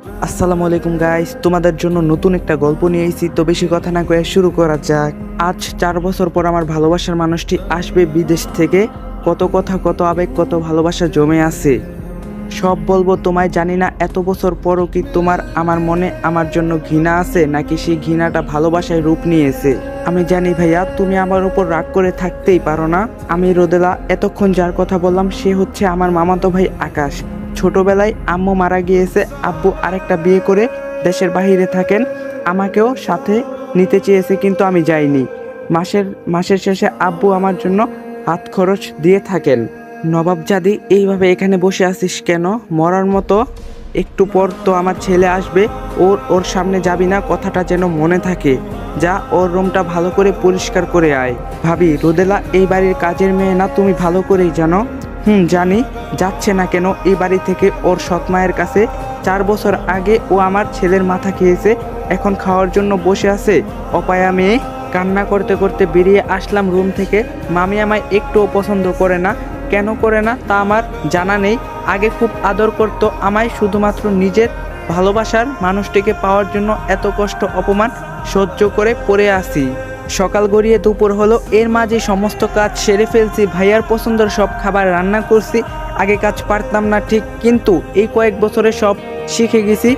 আসসালামু আলাইকুম গাইস, তোমাদের জন্য নতুন একটা গল্প নিয়ে এসেছি। তো বেশি কথা না কয়ে শুরু করা যাক। আজ 4 বছর পর আমার ভালোবাসার মানুষটি আসবে বিদেশ থেকে। কত কথা, কত আবেগ, কত ভালোবাসা জমে আছে, সব বলবো তোমায়। জানি না এত বছর পরও কি তোমার আমার মনে আমার জন্য ঘৃণা আছে, নাকি সেই ঘৃণাটা ভালোবাসায় রূপ নিয়েছে। আমি জানি ভাইয়া, তুমি আমার উপর রাগ করে থাকতেই পারো না। আমি রোদেলা, এতক্ষণ যার কথা বললাম সে হচ্ছে আমার মামাতো ভাই আকাশ। ছোটবেলায় আম্মু মারা গিয়েছে, আব্বু আরেকটা বিয়ে করে দেশের বাইরে থাকেন। আমাকেও সাথে নিতে চেয়েছে কিন্তু আমি যাইনি। মাসের শেষে আব্বু আমার জন্য হাত খরচ দিয়ে থাকেন। নবাবজাদি, এইভাবে এখানে বসে আছিস কেন মরার মতো? একটু পর তো আমার ছেলে আসবে, ওর সামনে যাবি না, কথাটা যেন মনে থাকে। যা, ওর রুমটা ভালো করে পরিষ্কার করে আয়। ভাবি, রোদেলা এই বাড়ির কাজের মেয়ে না, তুমি ভালো করেই জানো। জানি। যাচ্ছে না কেন এই বাড়ি থেকে ওর সৎ মায়ের কাছে? 4 বছর আগে ও আমার ছেলের মাথা খেয়েছে, এখন খাওয়ার জন্য বসে আছে অপায়া মেয়ে। কান্না করতে করতে বেরিয়ে আসলাম রুম থেকে। মামি আমায় একটুও পছন্দ করে না। কেন করে না তা আমার জানা নেই। আগে খুব আদর করত আমায়, শুধুমাত্র নিজের ভালোবাসার মানুষটিকে পাওয়ার জন্য এত কষ্ট অপমান সহ্য করে পড়ে আসি। সকাল গড়িয়ে দুপুর হলো, এর মাঝে সমস্ত কাজ সেরে ফেলছি। ভাইয়ার পছন্দের সব খাবার রান্না করছি। আগে কাজ পারতাম না ঠিক, কিন্তু এই কয়েক বছরে সব শিখে গেছি।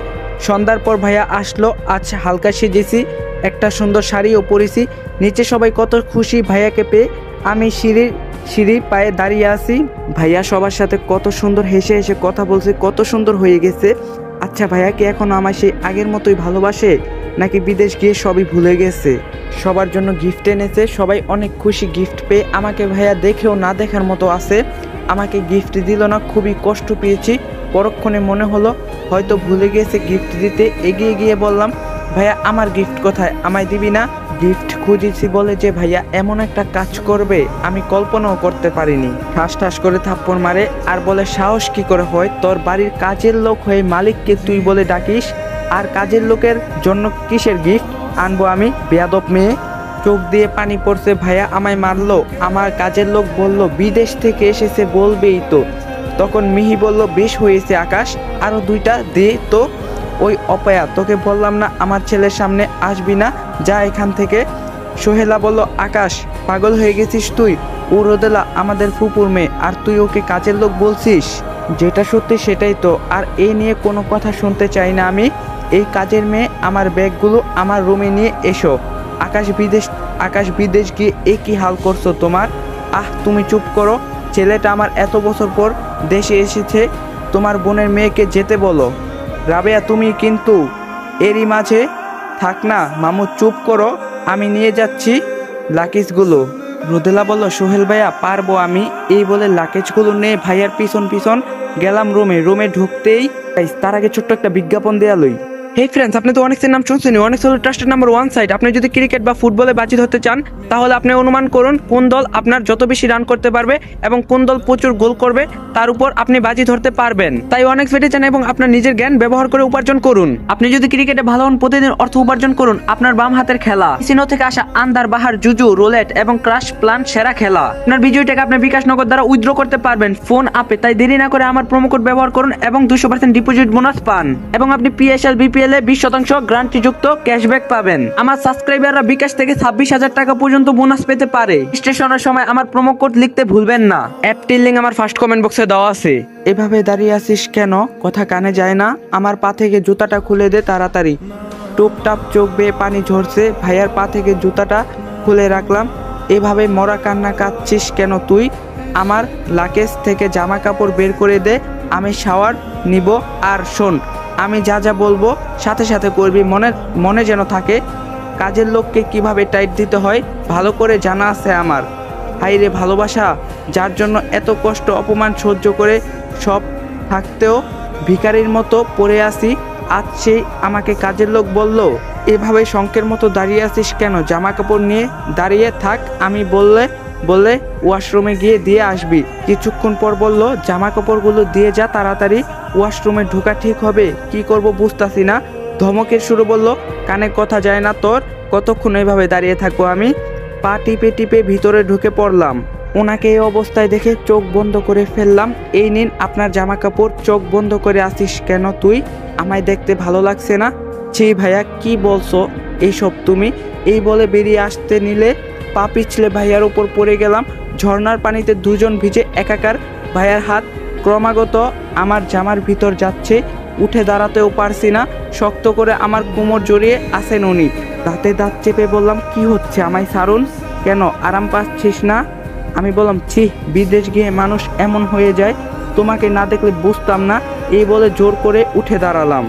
সন্ধ্যার পর ভাইয়া আসলো, আজ হালকা সেজেছি, একটা সুন্দর শাড়িও পরেছি। নিচে সবাই কত খুশি ভাইয়াকে পেয়ে। আমি সিঁড়ি পায়ে দাঁড়িয়ে আছি। ভাইয়া সবার সাথে কত সুন্দর হেসে হেসে কথা বলছে, কত সুন্দর হয়ে গেছে। আচ্ছা, ভাইয়া কি এখন আমায় সেই আগের মতোই ভালোবাসে, নাকি বিদেশ গিয়ে সবই ভুলে গেছে? সবার জন্য গিফট এনেছে, সবাই অনেক খুশি গিফট পেয়ে। আমাকে ভাইয়া দেখেও না দেখার মতো আছে। আমাকে গিফট দিল না, খুবই কষ্ট পেয়েছি। পরক্ষণে মনে হলো হয়তো ভুলে গিয়েছে গিফট দিতে। এগিয়ে গিয়ে বললাম, ভাইয়া আমার গিফট কোথায়, আমায় দিবি না? গিফট খুঁজেছি বলে যে ভাইয়া এমন একটা কাজ করবে আমি কল্পনাও করতে পারিনি। ঠাস ঠাস করে থাপ্পড় মারে আর বলে, সাহস কি করে হয় তোর, বাড়ির কাজের লোক হয়ে মালিককে তুই বলে ডাকিস? আর কাজের লোকের জন্য কিসের গিফট আনবো আমি, বেয়াদব মেয়ে। চোখ দিয়ে পানি পড়ছে। ভাইয়া আমায় মারলো। আমার কাজের লোক বলল বিদেশ থেকে এসেছে, বলবেই তো। তখন মিহি বলল, বেশ হয়েছে আকাশ, আরো 2টা দে তো। ওই অপয়া, তোকে বললাম না আমার ছেলের সামনে আসবি না, যা এখান থেকে। সোহেলা বলল, আকাশ পাগল হয়ে গেছিস তুই? ও রোদেলা আমাদের ফুপুর মেয়ে, আর তুই ওকে কাজের লোক বলছিস? যেটা সত্যি সেটাই তো, আর এই নিয়ে কোনো কথা শুনতে চাই না আমি। এই কাজের মেয়ে, আমার ব্যাগগুলো আমার রুমে নিয়ে এসো। আকাশ বিদেশ গিয়ে কি হাল করছো তোমার? তুমি চুপ করো। ছেলেটা আমার এত বছর পর দেশে এসেছে, তোমার বোনের মেয়েকে যেতে বলো। রাবেয়া, তুমি কিন্তু এরই মাঝে থাক না। মামু চুপ করো, আমি নিয়ে যাচ্ছি লাকিজগুলো। রোদেলা বলল, সোহেল ভাইয়া পারবো আমি। এই বলে লাকেজগুলো নিয়ে ভাইয়ার পিছন পিছন গেলাম রুমে ঢুকতেই তার আগে ছোট্ট একটা বিজ্ঞাপন দেয়া লই। হে ফ্রেন্ডস, আপনি তো অনেক নাম শুনছেন। অনেক ট্রাস্টেড নাম্বার 1 সাইট। আপনি যদি ক্রিকেট বা ফুটবলে বাজি ধরতে চান, তাহলে আপনি অনুমান করুন কোন দল আপনার যত বেশি রান করতে পারবে এবং কোন দল প্রচুর গোল করবে, তার উপর আপনি বাজি ধরতে পারবেন। তাই অনেক ফেটে যান এবং আপনার নিজের জ্ঞান ব্যবহার করে উপার্জন করুন। আপনি যদি ক্রিকেটে ভালো হন, প্রতিদিন অর্থ উপার্জন করুন। আপনার বাম হাতের খেলা সিনো থেকে আসা আন্দার বাহার, জুজু, রোলেট এবং ক্রাশ প্ল্যান সেরা খেলা। আপনার বিজয়ী টাকা আপনি বিকাশ নগদ দ্বারা উইথড্র করতে পারবেন ফোন আপে। তাই দেরি না করে আমার প্রোমো কোড ব্যবহার করুন এবং 200% ডিপোজিট বোনাস পান, এবং আপনি পিএসএল বিপিএল এ 20% গ্যারান্টিযুক্ত ক্যাশব্যাক পাবেন। আমার সাবস্ক্রাইবাররা বিকাশ থেকে 26,000 টাকা পর্যন্ত বোনাস পেতে পারে। স্টেশনের সময় আমার প্রোমো কোড লিখতে ভুলবেন না। অ্যাপটির লিংক আমার ফার্স্ট কমেন্ট বক্সে দেওয়া আছে। এভাবে দাঁড়িয়ে আছিস কেন, কথা কানে যায় না? আমার পা থেকে জুতাটা খুলে দে তাড়াতাড়ি। টুপটাপ চোখ বেয়ে পানি ঝরছে। ভাইয়ার পা থেকে জুতাটা খুলে রাখলাম। এভাবে মরা কান্না কাঁদছিস কেন তুই? আমার লাকেজ থেকে জামা কাপড় বের করে দে, আমি শাওয়ার নিব। আর শোন, আমি যা যা বলবো সাথে সাথে করবি, মনে যেন থাকে। কাজের লোককে কিভাবে টাইট দিতে হয় ভালো করে জানা আছে আমার। হাইরে ভালোবাসা, যার জন্য এত কষ্ট অপমান সহ্য করে সব থাকতেও ভিখারির মতো পড়ে আসি, আজ সেই আমাকে কাজের লোক বলল। এভাবে শঙ্কের মতো দাঁড়িয়ে আছিস কেন? জামা কাপড় নিয়ে দাঁড়িয়ে থাক, আমি বললে ওয়াশরুমে গিয়ে দিয়ে আসবি। কিছুক্ষণ পর বলল, জামা কাপড়গুলো দিয়ে যা তাড়াতাড়ি, ওয়াশরুমে ঢোকা ঠিক হবে। কি করব বুঝতাছি না। ধমকের সুরে বলল, কানে কথা যায় না তোর? কতক্ষণ এইভাবে দাঁড়িয়ে থাকবো আমি? পা টিপে টিপে ভিতরে ঢুকে পড়লাম। ওনাকে এই অবস্থায় দেখে চোখ বন্ধ করে ফেললাম। এই নিন আপনার জামা কাপড়, চোখ বন্ধ করে আসিস কেন তুই? আমায় দেখতে ভালো লাগছে না? ছি ভাইয়া, কি বলছো এইসব তুমি? এই বলে বেরিয়ে আসতে নিলে পা পিছলে ভাইয়ার উপর পড়ে গেলাম। ঝর্ণার পানিতে দুজন ভিজে একাকার। ভাইয়ার হাত ক্রমাগত আমার জামার ভিতর যাচ্ছে, উঠে দাঁড়াতেও পারছি না। শক্ত করে আমার কোমর জড়িয়ে আসেন উনি। দাঁতে দাঁত চেপে বললাম, কি হচ্ছে, আমায় ছাড়ুন। কেন, আরাম পাচ্ছিস না? আমি বললাম, ছি, বিদেশ গিয়ে মানুষ এমন হয়ে যায়, তোমাকে না দেখলে বুঝতাম না। এই বলে জোর করে উঠে দাঁড়ালাম।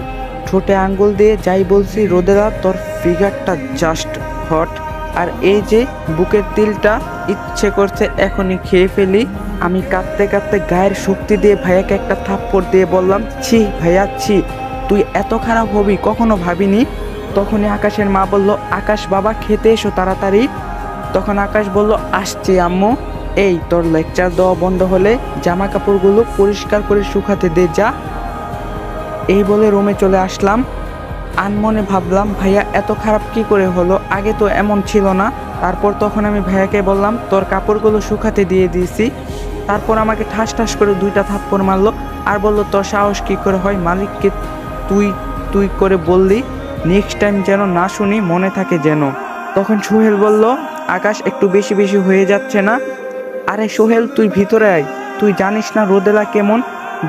ঠোঁটে আঙ্গুল দিয়ে যাই বলছি, রোদেলা তোর ফিগারটা জাস্ট হট, আর এই যে বুকের তিলটা, ইচ্ছে করছে এখনই খেয়ে ফেলি। আমি কাঁদতে কাঁদতে গায়ের শক্তি দিয়ে ভাইয়াকে একটা থাপ্পড় দিয়ে বললাম, ছি ভাইয়া ছি, তুই এত খারাপ হবি কখনো ভাবিনি। তখনই আকাশের মা বলল, আকাশ বাবা খেতে এসো তাড়াতাড়ি। তখন আকাশ বলল, আসছি আম্মু। এই তোর লেকচার দেওয়া বন্ধ হলে জামা কাপড়গুলো পরিষ্কার করে শুকাতে দে যা। এই বলে রুমে চলে আসলাম। আনমনে ভাবলাম, ভাইয়া এত খারাপ কি করে হলো, আগে তো এমন ছিল না। তারপর তখন আমি ভাইয়াকে বললাম, তোর কাপড়গুলো শুকাতে দিয়ে দিয়েছি। তারপর আমাকে ঠাস ঠাস করে 2টা থাপ্পড় মারলো, আর বললো, তোর সাহস কি করে হয় মালিককে তুই তুই করে বললি? নেক্সট টাইম যেন না শুনি, মনে থাকে যেন। তখন সোহেল বলল, আকাশ একটু বেশি বেশি হয়ে যাচ্ছে না? আরে সোহেল, তুই ভিতরে আয়। তুই জানিস না রোদেলা কেমন?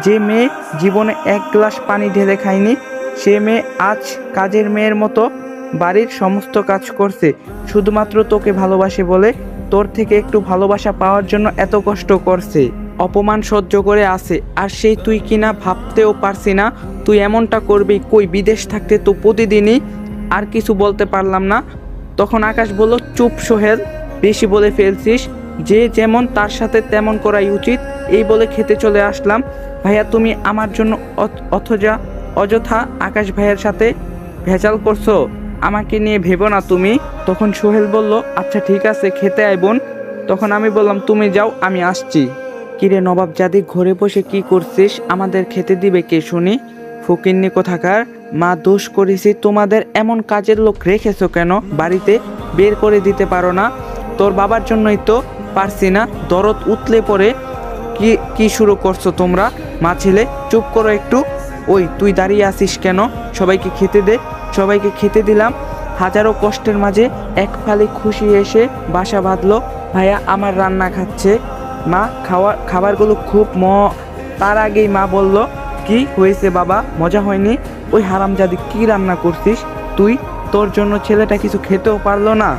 যে মেয়ে জীবনে 1 গ্লাস পানি ঢেলে খায়নি, সে মেয়ে আজ কাজের মেয়ের মতো বাড়ির সমস্ত কাজ করছে, শুধুমাত্র তোকে ভালোবাসে বলে। তোর থেকে একটু ভালোবাসা পাওয়ার জন্য এত কষ্ট করছে, অপমান সহ্য করে আছে, আর সেই তুই কিনা ভাবতেও পারছি না তুই এমনটা করবি। কই, বিদেশ থাকতে তো প্রতিদিনই। আর কিছু বলতে পারলাম না। তখন আকাশ বলল, চুপ সোহেল, বেশি বলে ফেলছিস। যে যেমন তার সাথে তেমন করাই উচিত। এই বলে খেতে চলে আসলাম। ভাইয়া, তুমি আমার জন্য অযথা আকাশ ভাইয়ের সাথে ভেজাল করছো, আমাকে নিয়ে ভেবো না তুমি। তখন সোহেল বলল, আচ্ছা ঠিক আছে, খেতে আয় বোন। তখন আমি বললাম, তুমি যাও, আমি আসছি। কিরে নবাবজাদি, ঘরে বসে কি করছিস? আমাদের খেতে দিবে কে শুনি? ফকিন্নি কোথাকার। মা, দোষ করেছি, তোমাদের এমন কাজের লোক রেখেছো কেন বাড়িতে? বের করে দিতে পারো না? তোর বাবার জন্যই তো পারছি না। দরদ উতলে পড়ে কি কি শুরু করছো তোমরা? মা ছেলে, চুপ করো একটু। ওই তুই দাঁড়িয়ে আছিস কেন? সবাইকে খেতে দে। সবাইকে খেতে দিলাম। হাজারো কষ্টের মাঝে এক ফালি খুশি এসে বাসা বাঁধলো। ভাইয়া আমার রান্না খাচ্ছে। মা, খাবারগুলো খুব তার আগেই মা বলল, কি হয়েছে বাবা, মজা হয়নি? ওই হারামজাদি কি রান্না করছিস তুই? তোর জন্য ছেলেটা কিছু খেতেও পারলো না।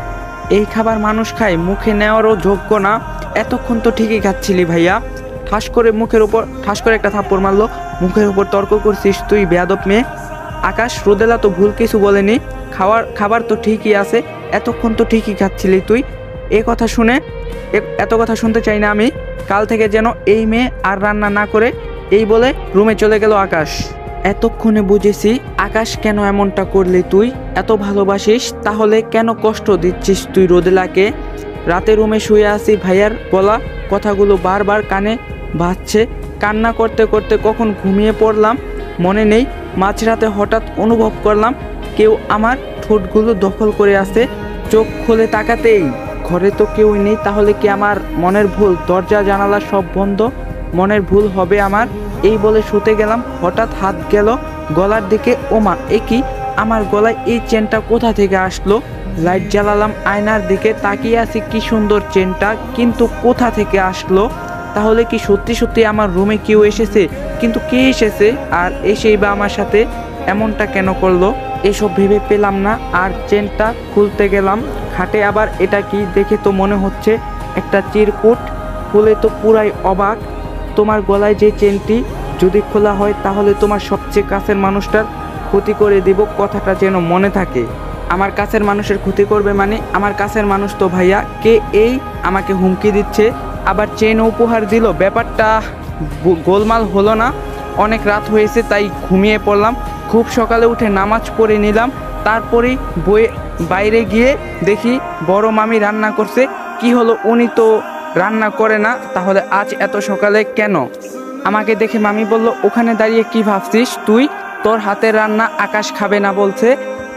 এই খাবার মানুষ খায়, মুখে নেওয়ারও যোগ্য না। এতক্ষণ তো ঠিকই খাচ্ছিলি ভাইয়া। ঠাস করে একটা থাপ্পড় মারলো। মুখের উপর তর্ক করছিস তুই, বেয়াদব মেয়ে। আকাশ, রোদেলা তো ভুল কিছু বলেনি। খাবার তো ঠিকই আছে, এতক্ষণ তো ঠিকই খাচ্ছিলি তুই। এত কথা শুনতে চাই না আমি। কাল থেকে যেন এই মেয়ে আর রান্না না করে। এই বলে রুমে চলে গেল আকাশ। এতক্ষণে বুঝেছি আকাশ, কেন এমনটা করলি তুই। এত ভালোবাসিস, তাহলে কেন কষ্ট দিচ্ছিস তুই রোদেলাকে? রাতে রুমে শুয়ে আছি, ভাইয়ার বলা কথাগুলো বারবার কানে বাজছে। কান্না করতে করতে কখন ঘুমিয়ে পড়লাম মনে নেই। মাঝরাতে হঠাৎ অনুভব করলাম কেউ আমার ঠোঁটগুলো দখল করে আছে। চোখ খুলে তাকাতেই ঘরে তো কেউই নেই। তাহলে কি আমার মনের ভুল? দরজা জানালা সব বন্ধ, মনের ভুল হবে আমার। এই বলে শুতে গেলাম। হঠাৎ হাত গেল গলার দিকে। ওমা, এ কি, আমার গলায় এই চেনটা কোথা থেকে আসলো? লাইট জ্বালালাম, আয়নার দিকে তাকিয়ে আছি, কি সুন্দর চেনটা, কিন্তু কোথা থেকে আসলো? তাহলে কি সত্যি সত্যি আমার রুমে কেউ এসেছে? কিন্তু কে এসেছে, আর এসেই বা আমার সাথে এমনটা কেন করলো? এসব ভেবে পেলাম না। আর চেনটা খুলতে গেলাম খাটে, আবার এটা কি, দেখে তো মনে হচ্ছে একটা চিরকুট। খুলে তো পুরাই অবাক। তোমার গলায় যে চেনটি যদি খোলা হয়, তাহলে তোমার সবচেয়ে কাছের মানুষটার ক্ষতি করে দিব, কথাটা যেন মনে থাকে। আমার কাছের মানুষের ক্ষতি করবে মানে? আমার কাছের মানুষ তো ভাইয়া। কে এই আমাকে হুমকি দিচ্ছে, আবার চেন উপহার দিল? ব্যাপারটা গোলমাল হলো না? অনেক রাত হয়েছে, তাই ঘুমিয়ে পড়লাম। খুব সকালে উঠে নামাজ পড়ে নিলাম। তারপরেই বাইরে গিয়ে দেখি বড় মামি রান্না করছে। কি হলো, উনি তো রান্না করে না, তাহলে আজ এত সকালে কেন? আমাকে দেখে মামি বলল, ওখানে দাঁড়িয়ে কি ভাবছিস তুই? তোর হাতের রান্না আকাশ খাবে না বলছে,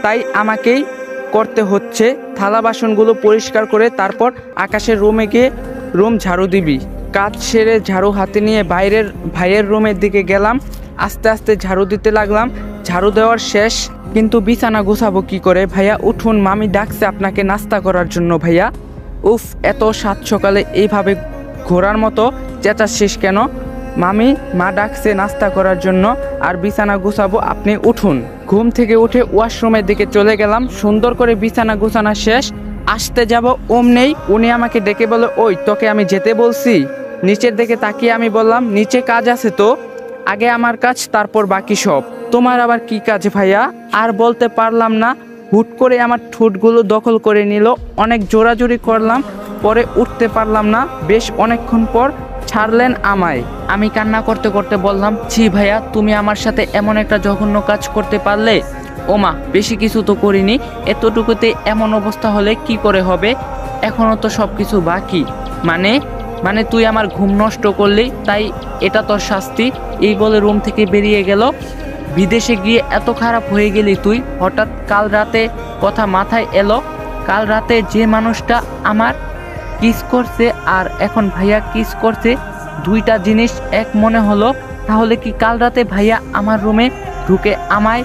তাই আমাকেই করতে হচ্ছে। থালা বাসনগুলো পরিষ্কার করে তারপর আকাশের রুমে গিয়ে রুম ঝাড়ু দিবি। কাজ সেরে ঝাড়ু হাতে নিয়ে ভাইয়ের রুমের দিকে গেলাম। আস্তে আস্তে ঝাড়ু দিতে লাগলাম। ঝাড়ু দেওয়ার শেষ, কিন্তু বিছানা গোছাবো কি করে? ভাইয়া উঠুন, মামি ডাকছে আপনাকে নাস্তা করার জন্য। ভাইয়া উফ, এত সাত সকালে এইভাবে ঘোরার মতো চেঁচাচ্ছিস কেন? মামি, মা ডাকছে নাস্তা করার জন্য আর বিছানা গুছাবো, আপনি উঠুন। ঘুম থেকে উঠে ওয়াশরুমের দিকে চলে গেলাম। সুন্দর করে বিছানা গুছানো শেষ, আসতে যাব অমনেই উনি আমাকে ডেকে বলে, ওই তোকে আমি যেতে বলছি। নিচের দিকে তাকিয়ে আমি বললাম, নিচে কাজ আছে তো, আগে আমার কাজ তারপর বাকি সব। তোমার আবার কি কাজ ভাইয়া? আর বলতে পারলাম না, হুট করে আমার ঠোঁটগুলো দখল করে নিল। অনেক জোরাজুরি করলাম, পরে উঠতে পারলাম না। বেশ অনেকক্ষণ পর ছাড়লেন আমায়। আমি কান্না করতে করতে বললাম, ছি ভাইয়া, তুমি আমার সাথে এমন একটা জঘন্য কাজ করতে পারলে? ওমা, বেশি কিছু তো করিনি, এতটুকুতে এমন অবস্থা হলে কি করে হবে? এখনো তো সব কিছু বাকি। মানে তুই আমার ঘুম নষ্ট করলি, তাই এটা তোর শাস্তি। এই বলে রুম থেকে বেরিয়ে গেল। বিদেশে গিয়ে এত খারাপ হয়ে গেলি তুই? হঠাৎ কাল রাতে কথা মাথায় এলো। কাল রাতে যে মানুষটা আমার কিস করছে আর এখন ভাইয়া কিস করছে, দুইটা জিনিস এক মনে হলো। তাহলে কি কাল রাতে ভাইয়া আমার রুমে ঢুকে আমায়?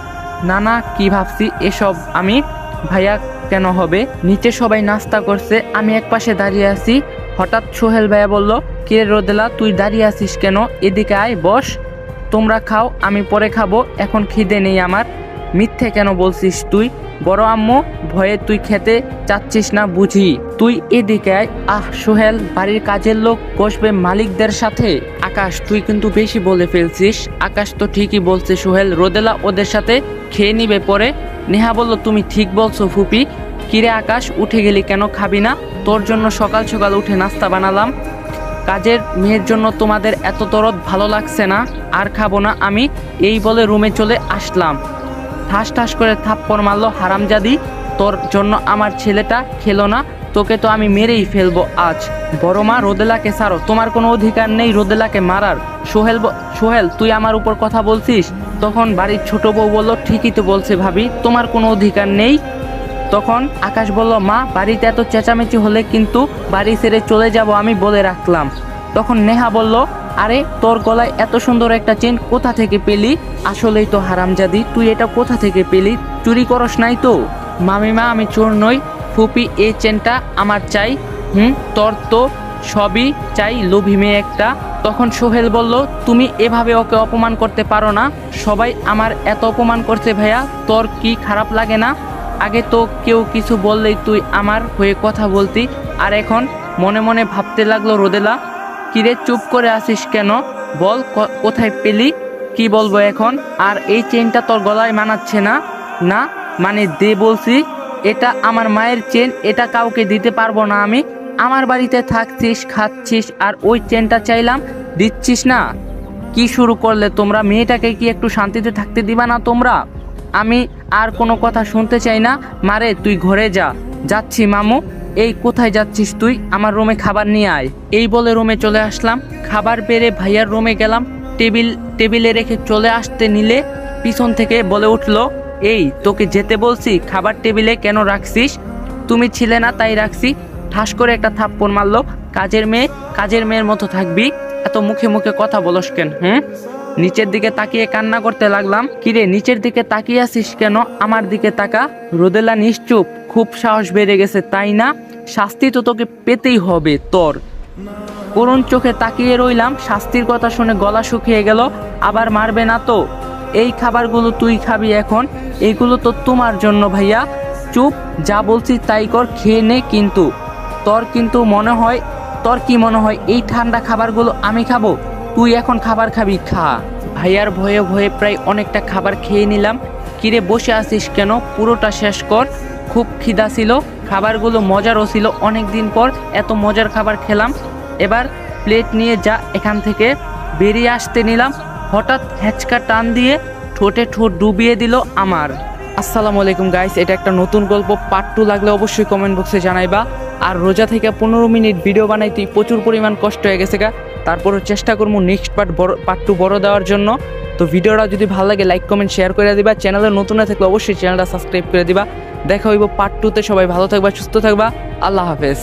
না, কি ভাবছি এসব আমি? ভাইয়া কেন হবে? নিচে সবাই নাস্তা করছে, আমি একপাশে দাঁড়িয়ে আছি। হঠাৎ সোহেল ভাইয়া বলল, কে রোদেলা, তুই দাঁড়িয়ে আছিস কেন? এদিকে আয়, বস। তোমরা খাও, আমি পরে খাবো, এখন খিদে নেই আমার। মিথ্যে কেন বলছিস তুই? বড় আম্মু ভয়ে তুই খেতে চাচ্ছিস না বুঝি? তুই এদিকে আয়। আহ সোহেল, বাড়ির কাজের লোক বসবে মালিকদের সাথে? আকাশ, তুই কিন্তু বেশি বলে ফেলছিস। আকাশ তো ঠিকই বলছে সোহেল, রোদেলা ওদের সাথে খেয়ে নিবে পরে। নেহা বলল, তুমি ঠিক বলছো ফুপি। কিরে আকাশ, উঠে গেলি কেন? খাবি না? তোর জন্য সকাল সকাল উঠে নাস্তা বানালাম। কাজের মেয়ের জন্য তোমাদের এত দরদ ভালো লাগছে না? আর খাবো না আমি। এই বলে রুমে চলে আসলাম। ঠাস ঠাস করে থাপ্পড় মারলো হারামজাদি। তোর জন্য আমার ছেলেটা খেলো না, তোকে তো আমি মেরেই ফেলবো আজ। বড় মা, রোদেলাকে ছাড়ো, তোমার কোনো অধিকার নেই রোদেলাকে মারার। সোহেল, তুই আমার উপর কথা বলছিস? তখন বাড়ির ছোট বউ বলল, ঠিকই তো বলছে ভাবি, তোমার কোনো অধিকার নেই। তখন আকাশ বলল, মা, বাড়িতে এত চেঁচামেচি হলে কিন্তু বাড়ি ছেড়ে চলে যাব আমি বলে রাখলাম। তখন নেহা বলল, আরে তোর গলায় এত সুন্দর একটা চেন কোথা থেকে পেলি? আসলেই তো হারামজাদি, তুই এটা কোথা থেকে পেলি? চুরি করস নাই তো? মামিমা, আমি চোর নই। ফুপি, এই চেনটা আমার চাই। তোর তো সবই চাই, লোভী মেয়ে একটা। তখন সোহেল বলল, তুমি এভাবে ওকে অপমান করতে পারো না। সবাই আমার এত অপমান করছে ভাইয়া, তোর কি খারাপ লাগে না? আগে তো কেউ কিছু বললেই তুই আমার হয়ে কথা বলতি, আর এখন মনে মনে ভাবতে লাগলো রোদেলা। কিরে, চুপ করে আসিস কেন? বল, কোথায় পেলি? কি বলবো এখন? আর এই চেনটা তোর গলায় মানাচ্ছে না। না মানে দে বলছি। এটা আমার মায়ের চেন, এটা কাউকে দিতে পারবো না আমি। আমার বাড়িতে থাকছিস, খাচ্ছিস, আর ওই চেনটা চাইলাম, দিচ্ছিস না। কি শুরু করলে তোমরা? মেয়েটাকে কি একটু শান্তিতে থাকতে দিবা না তোমরা? আমি আর কোনো কথা শুনতে চাই না। মারে, তুই ঘরে যা। যাচ্ছি মামু। এই কোথায় যাচ্ছিস তুই? আমার রুমে খাবার নিয়ে আয়। এই বলে রুমে চলে আসলাম। খাবার বেড়ে ভাইয়ার রুমে গেলাম। টেবিলে রেখে চলে আসতে নিলে পিছন থেকে বলে উঠলো, এই তোকে যেতে বলছি, খাবার টেবিলে কেন রাখছিস? তুমি ছিলে না তাই রাখছি। ঠাস করে একটা থাপ্পড় মারলো। কাজের মেয়ের মতো থাকবি, এত মুখে মুখে কথা বলস কেন? নিচের দিকে তাকিয়ে কান্না করতে লাগলাম। কিরে, নিচের দিকে তাকিয়ে আছিস কেন? আমার দিকে তাকা। রোদেলা নিশ্চুপ। খুব সাহস বেড়ে গেছে তাই না? শাস্তি তো তোকে পেতেই হবে তোর। করুণ চোখে তাকিয়ে রইলাম। শাস্তির কথা শুনে গলা শুকিয়ে গেল। আবার মারবে না তো? এই খাবারগুলো তুই খাবি এখন, এইগুলো তো তোমার জন্য ভাইয়া। চুপ, যা বলছি তাই কর, খেয়ে নে। কিন্তু তোর কি মনে হয় এই ঠান্ডা খাবারগুলো আমি খাবো? তুই এখন খাবার খাবি, খা। ভাইয়ার ভয়ে ভয়ে প্রায় অনেকটা খাবার খেয়ে নিলাম। কিরে, বসে আছিস কেন? পুরোটা শেষ কর। খুব খিদা ছিল, খাবারগুলো মজারও ছিল। অনেক দিন পর এত মজার খাবার খেলাম। এবার প্লেট নিয়ে যা এখান থেকে। বেরিয়ে আসতে নিলাম, হঠাৎ হ্যাচকা টান দিয়ে ঠোঁটে ঠোঁট ডুবিয়ে দিল আমার। আসসালামু আলাইকুম গাইস, এটা একটা নতুন গল্প। পার্ট 2 লাগলে অবশ্যই কমেন্ট বক্সে জানাইবা। আর রোজা থেকে 15 মিনিট ভিডিও বানাইতে প্রচুর পরিমাণ কষ্ট হয়ে গেছে গা। তারপরও চেষ্টা করবো নেক্সট পার্ট 2 বড় দেওয়ার জন্য। তো ভিডিওটা যদি ভালো লাগে লাইক কমেন্ট শেয়ার করে দিবা। চ্যানেলে নতুন না থাকলে অবশ্যই চ্যানেলটা সাবস্ক্রাইব করে দিবা। দেখা হইব পার্ট 2 তে। সবাই ভালো থাকবা, সুস্থ থাকবা। আল্লাহ হাফেজ।